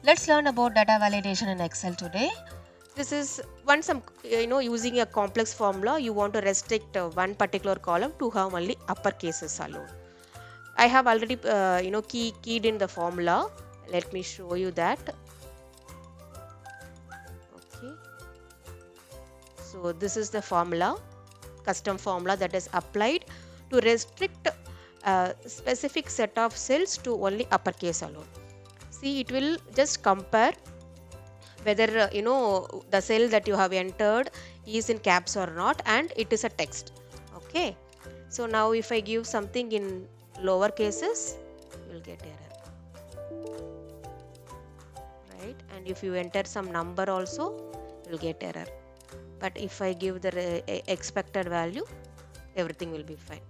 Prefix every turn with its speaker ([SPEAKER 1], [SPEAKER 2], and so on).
[SPEAKER 1] Let's learn about data validation in Excel today.
[SPEAKER 2] This is once I'm using a complex formula, you want to restrict one particular column to have only uppercases alone. I have already keyed in the formula. Let me show you that. Okay, so this is the formula, custom formula that is applied to restrict a specific set of cells to only uppercase alone. See, it will just compare whether the cell that you have entered is in caps or not, and it is a text. Okay, so now if I give something in lower cases, you will get error, right? And if you enter some number also, you will get error. But if I give the expected value, everything will be fine.